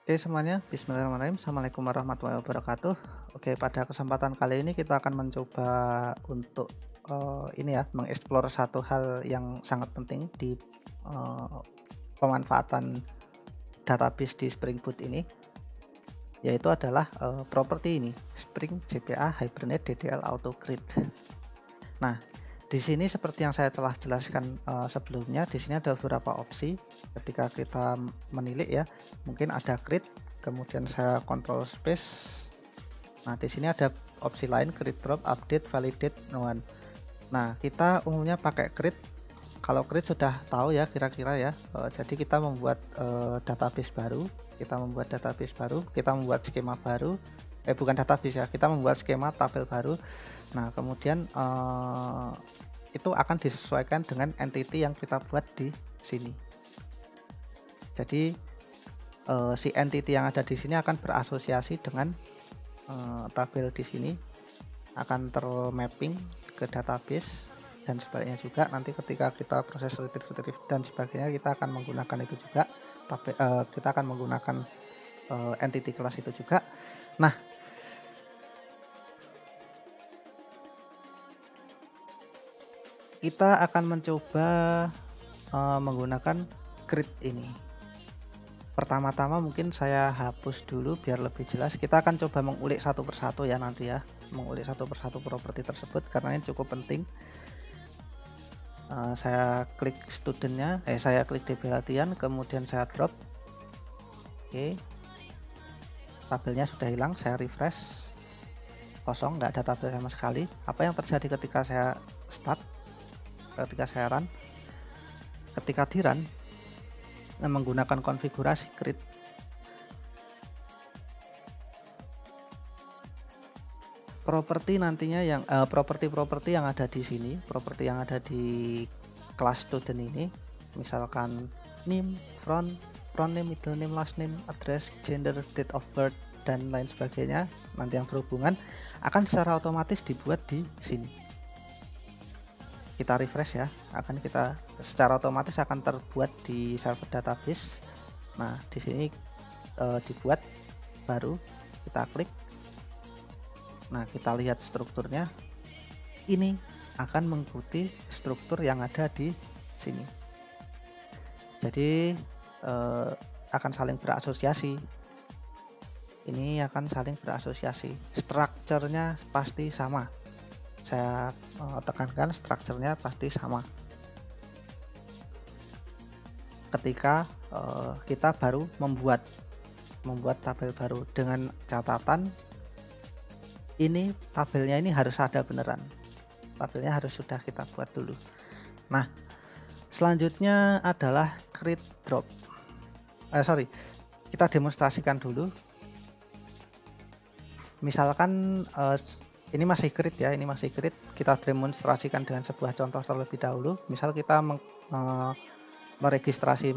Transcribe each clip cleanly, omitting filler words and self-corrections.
Oke semuanya, bismillahirrahmanirrahim. Assalamualaikum warahmatullahi wabarakatuh. Oke, pada kesempatan kali ini kita akan mencoba untuk ini ya, mengeksplor satu hal yang sangat penting di eh, pemanfaatan database di Spring Boot ini, yaitu adalah properti ini, Spring CPA Hibernate DDL Auto Create. Nah, di sini seperti yang saya telah jelaskan sebelumnya, di sini ada beberapa opsi ketika kita menilik ya. Mungkin ada create, kemudian saya control space. Nah, di sini ada opsi lain, create drop, update, validate, no one. Nah, kita umumnya pakai create. Kalau create sudah tahu ya kira-kira ya. Jadi kita membuat database baru, kita membuat skema baru. Bukan database ya, kita membuat skema tabel baru. Nah, kemudian itu akan disesuaikan dengan entity yang kita buat di sini. Jadi si entity yang ada di sini akan berasosiasi dengan tabel di sini, akan termapping ke database, dan sebaliknya juga nanti ketika kita proses retrieve dan sebagainya kita akan menggunakan itu juga. Kita akan menggunakan entity kelas itu juga. Nah, kita akan mencoba menggunakan create ini. Pertama-tama mungkin saya hapus dulu biar lebih jelas. Kita akan coba mengulik satu persatu ya nanti ya, mengulik satu persatu properti tersebut karena ini cukup penting. Saya klik studentnya, saya klik DB latihan, kemudian saya drop. Oke, tabelnya sudah hilang. Saya refresh, kosong, nggak ada tabel sama sekali. Apa yang terjadi ketika saya start, ketika saya run? Ketika di run menggunakan konfigurasi create, properti nantinya yang properti yang ada di sini, properti yang ada di kelas student ini, misalkan name, front name, middle name, last name, address, gender, date of birth, dan lain sebagainya, nanti yang berhubungan akan secara otomatis dibuat di sini. Kita refresh ya, akan kita secara otomatis akan terbuat di server database. Nah, di sini dibuat baru, kita klik. Nah, kita lihat strukturnya. Ini akan mengikuti struktur yang ada di sini. Jadi akan saling berasosiasi. Ini akan saling berasosiasi. Strukturnya pasti sama. Saya tekankan strukturnya pasti sama. Ketika kita baru membuat tabel baru, dengan catatan ini tabelnya ini harus ada beneran. Tabelnya harus sudah kita buat dulu. Nah, selanjutnya adalah create drop. Kita demonstrasikan dulu. Misalkan ini masih create ya, ini masih create. Kita demonstrasikan dengan sebuah contoh terlebih dahulu. Misal kita meregistrasi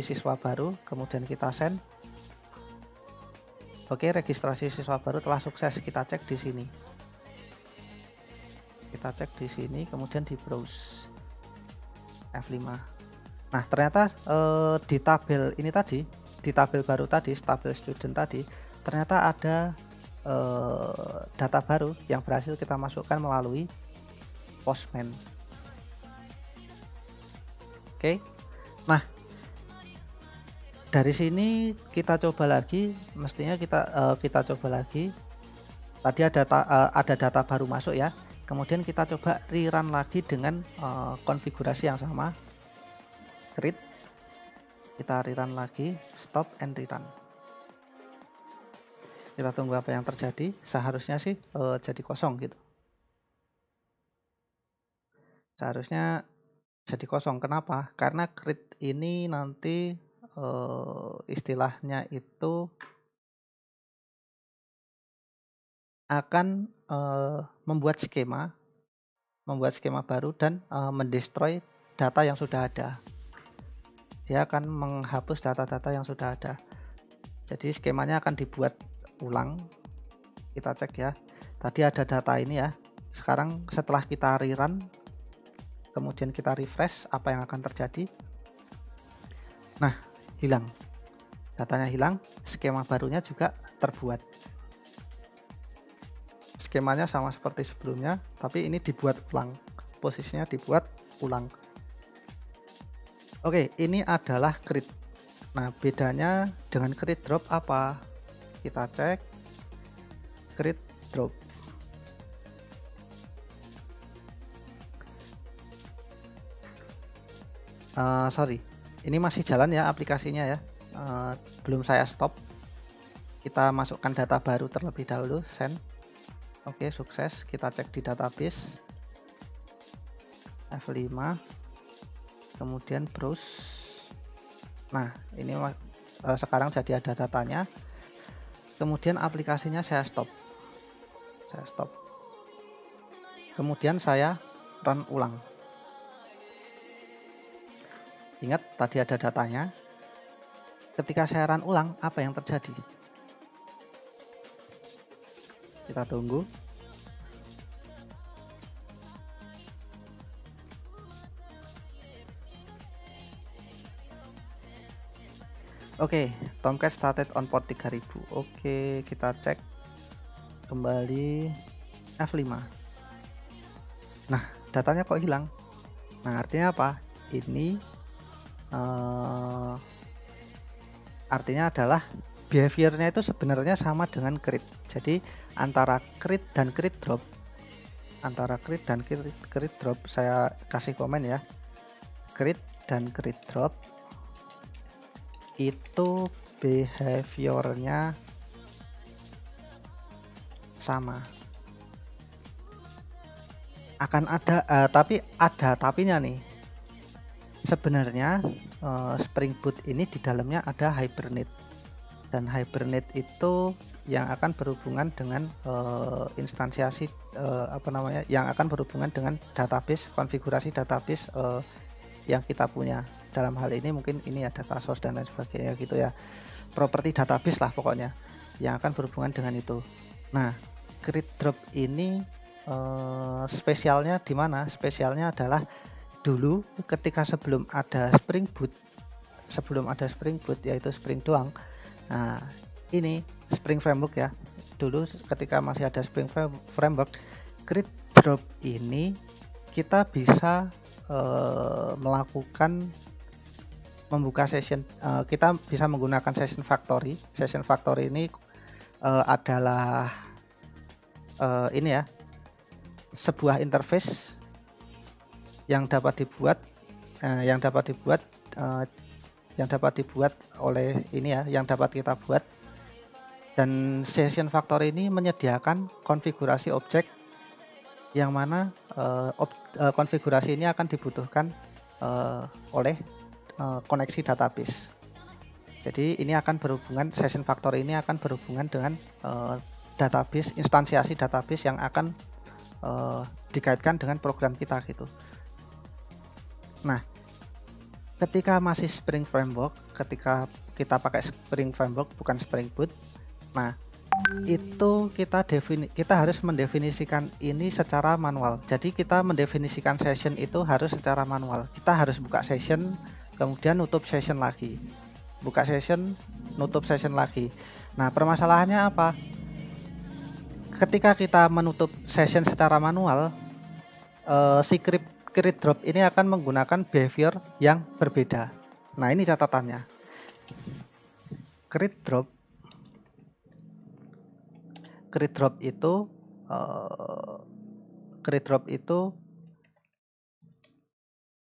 siswa baru, kemudian kita send. Oke, registrasi siswa baru telah sukses. Kita cek di sini. Kemudian di browse F5. Nah, ternyata di tabel ini tadi, di tabel baru tadi, tabel student tadi, ternyata ada data baru yang berhasil kita masukkan melalui Postman. Oke. Nah, dari sini kita coba lagi, mestinya kita coba lagi. Tadi ada data baru masuk ya. Kemudian kita coba rerun lagi dengan konfigurasi yang sama. Create. Kita rerun lagi, stop and rerun. Kita tunggu apa yang terjadi. Seharusnya sih jadi kosong gitu. Seharusnya jadi kosong. Kenapa? Karena create ini nanti istilahnya itu akan membuat skema baru dan mendestroy data yang sudah ada. Dia akan menghapus data-data yang sudah ada. Jadi skemanya akan dibuat ulang. Kita cek ya, tadi ada data ini ya. Sekarang setelah kita rerun, kemudian kita refresh, apa yang akan terjadi? Nah, hilang. datanya hilang, skema barunya juga terbuat. Skemanya sama seperti sebelumnya, tapi ini dibuat ulang, posisinya dibuat ulang. Oke, ini adalah create. Nah, bedanya dengan create drop apa? Kita cek create drop. Sorry, ini masih jalan ya aplikasinya ya. Belum saya stop. Kita masukkan data baru terlebih dahulu, send. Oke, sukses. Kita cek di database. F5. Kemudian browse. Nah, ini sekarang jadi ada datanya. Kemudian aplikasinya saya stop. Kemudian saya run ulang. Ingat tadi ada datanya. Ketika saya run ulang, apa yang terjadi? Kita tunggu. Oke, Tomcat started on port 3000. Oke, kita cek kembali F5. Nah, datanya kok hilang? Nah, artinya apa? Ini artinya adalah behaviornya itu sebenarnya sama dengan create. Jadi antara create dan create drop, saya kasih komen ya. Create dan create drop itu behaviornya sama. Akan ada tapi ada tapinya nih. Sebenarnya Spring Boot ini di dalamnya ada Hibernate, dan Hibernate itu yang akan berhubungan dengan instansiasi yang akan berhubungan dengan database, konfigurasi database yang kita punya. Dalam hal ini mungkin ini ada data source dan lain sebagainya gitu ya, properti database lah pokoknya yang akan berhubungan dengan itu. Nah, create drop ini spesialnya di mana? Spesialnya adalah dulu ketika sebelum ada Spring Boot yaitu Spring doang. Nah, ini Spring Framework ya. Dulu ketika masih ada Spring Framework, create drop ini kita bisa membuka session, kita bisa menggunakan session factory. Session factory ini adalah ini ya, sebuah interface yang dapat dibuat oleh ini ya, yang dapat kita buat. Dan session factory ini menyediakan konfigurasi objek yang mana konfigurasi ini akan dibutuhkan oleh koneksi database. Jadi ini akan berhubungan, session factory ini akan berhubungan dengan database, instansiasi database yang akan dikaitkan dengan program kita gitu. Nah, ketika masih Spring Framework, ketika kita pakai Spring Framework bukan Spring Boot, nah itu kita harus mendefinisikan ini secara manual. Jadi kita mendefinisikan session itu harus secara manual. Kita harus buka session, kemudian nutup session lagi, buka session, nutup session lagi. Nah, permasalahannya apa? Ketika kita menutup session secara manual, si create drop ini akan menggunakan behavior yang berbeda. Nah, ini catatannya. Create drop itu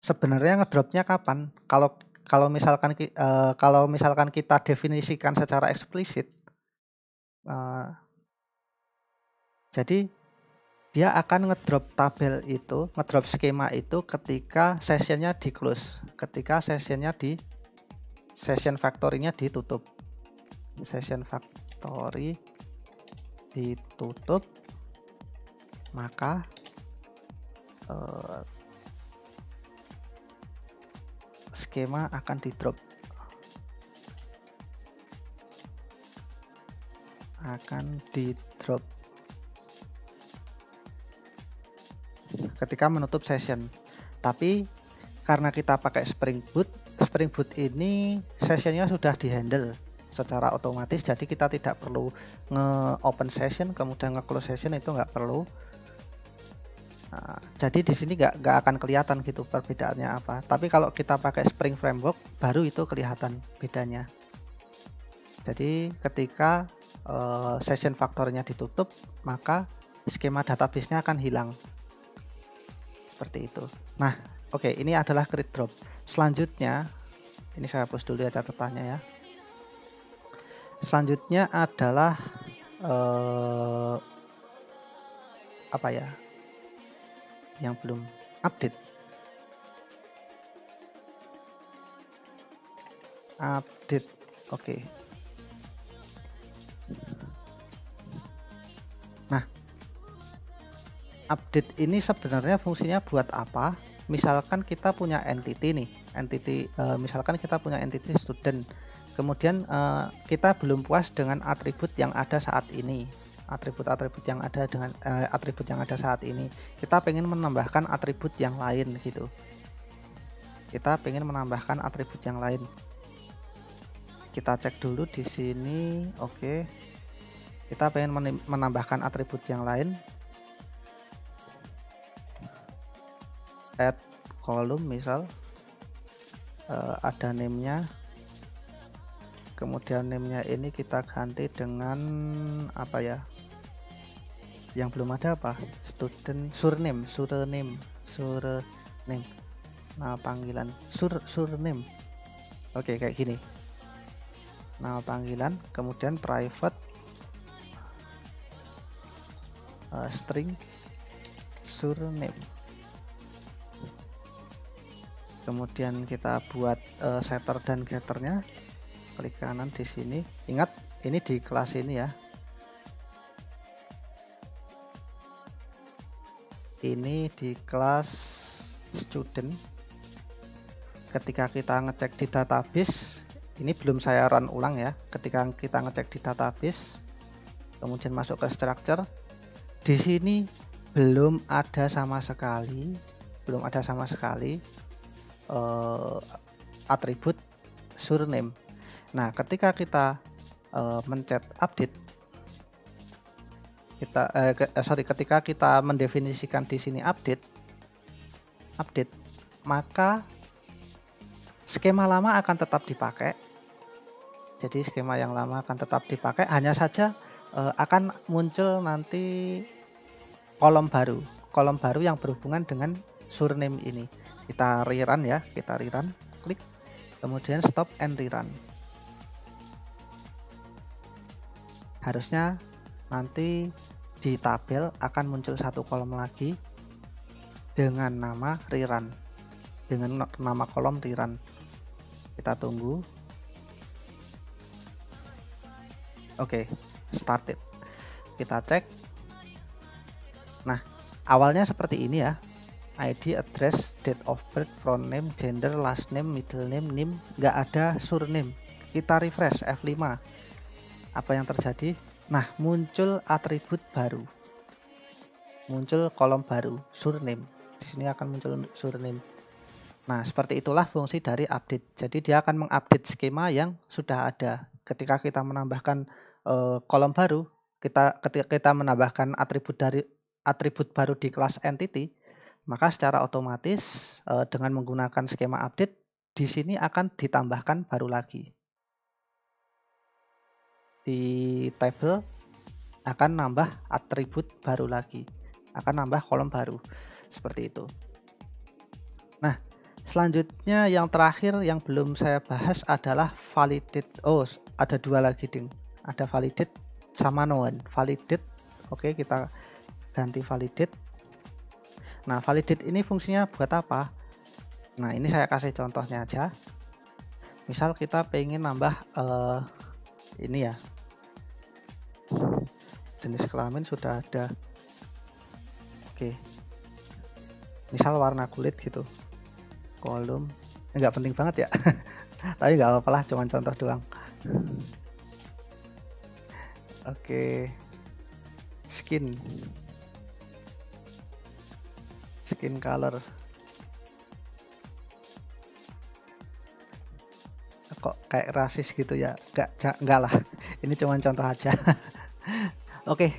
sebenarnya ngedropnya kapan? Kalau misalkan kita definisikan secara eksplisit, jadi dia akan ngedrop tabel itu, ngedrop skema itu ketika sessionnya di close, ketika session factory-nya ditutup. Session factory ditutup, maka skema akan di drop, ketika menutup session. Tapi karena kita pakai Spring Boot ini sessionnya sudah di handle. secara otomatis, jadi kita tidak perlu nge-open session kemudian nge-close session, itu nggak perlu. Nah, jadi di sini nggak akan kelihatan gitu perbedaannya apa. Tapi kalau kita pakai Spring Framework baru itu kelihatan bedanya. Jadi ketika session faktornya ditutup, maka skema database-nya akan hilang. Seperti itu. Nah, oke, ini adalah create drop. Selanjutnya, ini saya hapus dulu ya catatannya ya. Selanjutnya adalah apa ya? Yang belum update. Update. Oke. Nah, update ini sebenarnya fungsinya buat apa? Misalkan kita punya entity nih, misalkan kita punya entity student. Kemudian kita belum puas dengan atribut yang ada saat ini, atribut-atribut yang ada dengan atribut yang ada saat ini. Kita pengen menambahkan atribut yang lain gitu. Kita pengen menambahkan atribut yang lain. Kita cek dulu di sini. Oke. Kita pengen menambahkan atribut yang lain. Add column misal ada name-nya. Kemudian name-nya ini kita ganti dengan apa ya? Yang belum ada apa? Student surname. Nama panggilan surname. Oke, kayak gini. Nama panggilan, kemudian private string surname. Kemudian kita buat setter dan getternya. Klik kanan di sini. Ingat, ini di kelas ini ya. Ini di kelas student. Ketika kita ngecek di database, ini belum saya run ulang ya. Ketika kita ngecek di database, kemudian masuk ke structure, di sini belum ada sama sekali atribut surname. Nah, ketika kita mencet update, ketika kita mendefinisikan di sini update, maka skema lama akan tetap dipakai. Jadi skema yang lama akan tetap dipakai, hanya saja akan muncul nanti kolom baru yang berhubungan dengan surname ini. Kita rerun ya, klik, kemudian stop and rerun. Harusnya nanti di tabel akan muncul satu kolom lagi dengan nama rerun, dengan nama kolom rerun. Kita tunggu. Oke, started. Kita cek. Nah, awalnya seperti ini ya. ID, address, date of birth, front name, gender, last name, middle name, name, nggak ada surname. Kita refresh F5. Apa yang terjadi? Nah, muncul atribut baru, muncul kolom baru, surname. Di sini akan muncul surname. Nah, seperti itulah fungsi dari update. Jadi dia akan mengupdate skema yang sudah ada. Ketika kita menambahkan kolom baru, ketika kita menambahkan atribut baru di kelas entity, maka secara otomatis dengan menggunakan skema update, di sini akan ditambahkan baru lagi. Di table akan nambah atribut baru lagi, akan nambah kolom baru, seperti itu. Nah, selanjutnya yang terakhir yang belum saya bahas adalah validate. Oh, ada dua lagi ding, ada validate sama known. Validate, oke, kita ganti validate. Nah, validate ini fungsinya buat apa? Nah, ini saya kasih contohnya aja. Misal kita pengen nambah ini ya, jenis kelamin sudah ada. Oke, misal warna kulit gitu, kolom, nggak penting banget ya. Tapi nggak apa-apa lah, cuman contoh doang. Oke, skin color. kok kayak rasis gitu ya? Enggak lah. Ini cuma contoh aja. Oke.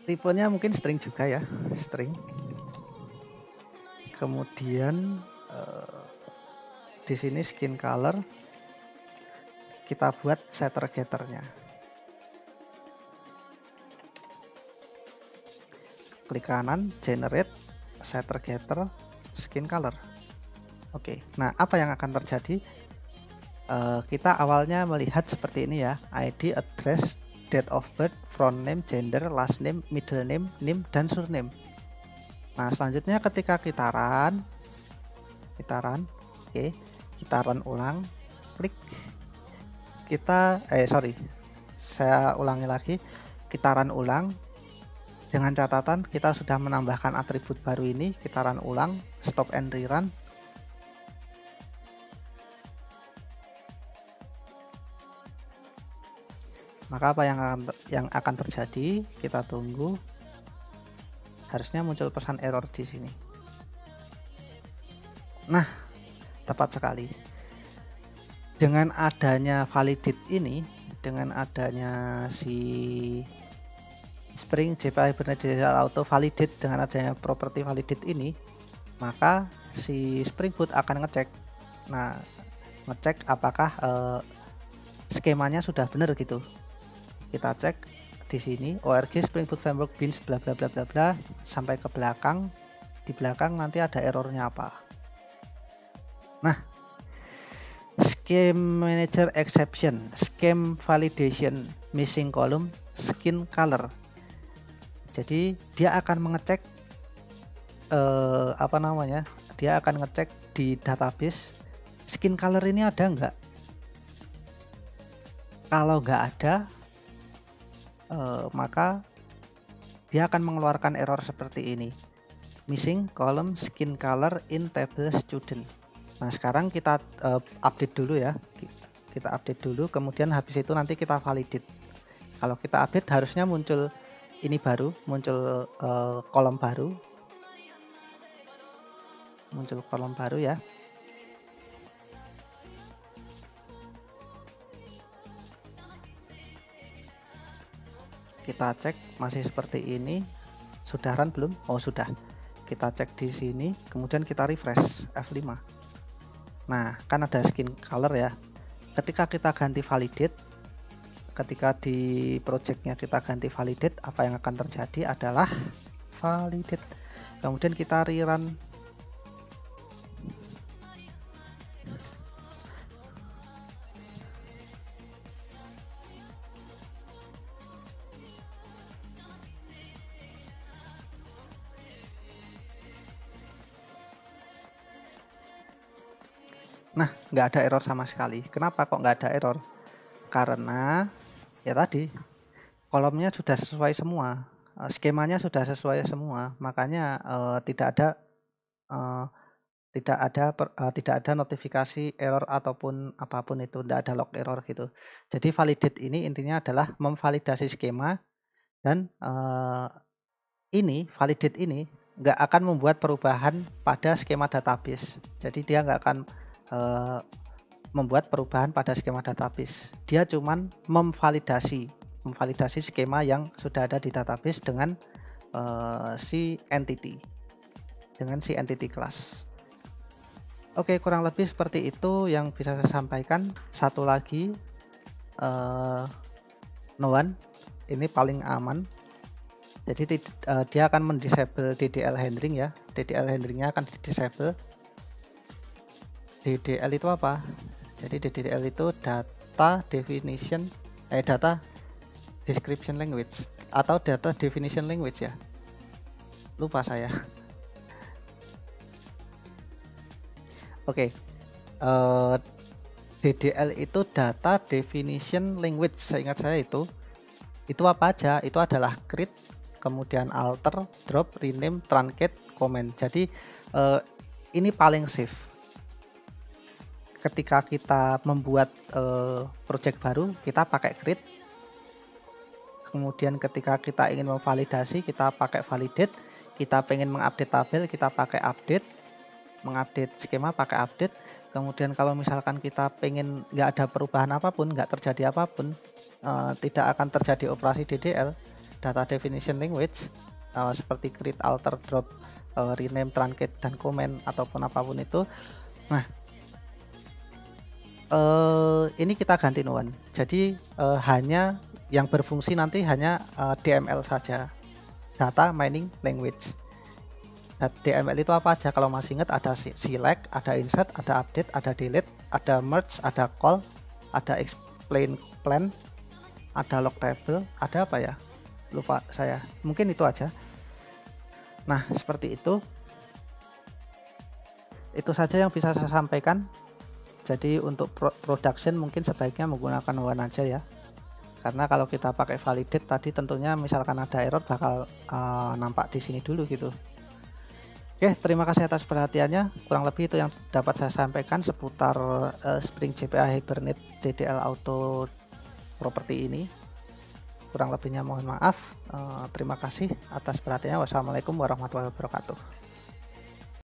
Tipenya mungkin string juga ya, string. Kemudian di sini skin color kita buat setter getternya. Klik kanan, generate setter getter skin color. Oke, nah apa yang akan terjadi? Kita awalnya melihat seperti ini ya, ID, address, date of birth, front name, gender, last name, middle name, name, dan surname. Nah selanjutnya ketika kita run, oke, kita run ulang, klik, saya ulangi lagi, kita run ulang, dengan catatan kita sudah menambahkan atribut baru ini, kita run ulang, stop and rerun. Maka apa yang akan terjadi? Kita tunggu. Harusnya muncul pesan error di sini. Nah, tepat sekali. Dengan adanya validate ini, dengan adanya si Spring JPA Hibernate Auto Validate, dengan adanya property validate ini, maka si Spring Boot akan ngecek. Nah, ngecek apakah skemanya sudah benar gitu. Kita cek di sini org Spring Boot Framework Beans bla bla bla bla bla sampai ke belakang. Di belakang nanti ada errornya apa. Nah, scheme manager exception, scheme validation, missing column, skin color. Jadi dia akan mengecek dia akan ngecek di database skin color ini ada nggak. Kalau nggak ada, maka dia akan mengeluarkan error seperti ini, missing column skin color in table student. Nah sekarang kita update dulu ya, kita update dulu, kemudian habis itu nanti kita validate. Kalau kita update harusnya muncul ini baru, muncul kolom baru, ya. Kita cek masih seperti ini. Sudah run belum? Oh sudah. Kita cek di sini, kemudian kita refresh F5. Nah kan ada skin color ya. Ketika kita ganti validate, ketika di projectnya kita ganti validate, apa yang akan terjadi adalah validate. Kemudian kita rerun. Nah, nggak ada error sama sekali. Kenapa kok nggak ada error? Karena ya tadi kolomnya sudah sesuai semua, skemanya sudah sesuai semua, makanya tidak ada notifikasi error ataupun apapun itu, tidak ada log error gitu. Jadi validate ini intinya adalah memvalidasi skema, dan validate ini nggak akan membuat perubahan pada skema database. Jadi dia nggak akan membuat perubahan pada skema database. Dia cuman memvalidasi skema yang sudah ada di database dengan si entity class. Oke, kurang lebih seperti itu yang bisa saya sampaikan. Satu lagi, no-one ini paling aman. Jadi dia akan mendisable DDL handling ya. DDL handlingnya akan di-disable. DDL itu apa? Jadi DDL itu data description language atau data definition language ya. Lupa saya. Oke. DDL itu data definition language. Seingat saya itu apa aja? Itu adalah create, kemudian alter, drop, rename, truncate, comment. Jadi ini paling safe. Ketika kita membuat project baru, kita pakai create. Kemudian ketika kita ingin memvalidasi, kita pakai validate. Kita pengen mengupdate tabel, kita pakai update, mengupdate skema pakai update. Kemudian kalau misalkan kita pengen nggak ada perubahan apapun, nggak terjadi apapun, tidak akan terjadi operasi DDL, data definition language, seperti create, alter, drop, rename, truncate, dan comment ataupun apapun itu. Nah, ini kita ganti no one. Jadi hanya yang berfungsi nanti hanya DML saja, data mining language. DML itu apa aja? Kalau masih ingat, ada select, ada insert, ada update, ada delete, ada merge, ada call, ada explain plan, ada log table, ada apa ya? Lupa saya. Mungkin itu aja. Nah, seperti itu. Itu saja yang bisa saya sampaikan. Jadi untuk production mungkin sebaiknya menggunakan one aja ya. Karena kalau kita pakai validate tadi tentunya misalkan ada error bakal nampak di sini dulu gitu. Oke, terima kasih atas perhatiannya. Kurang lebih itu yang dapat saya sampaikan seputar Spring JPA Hibernate DDL Auto Property ini. Kurang lebihnya mohon maaf. Terima kasih atas perhatiannya. Wassalamualaikum warahmatullahi wabarakatuh.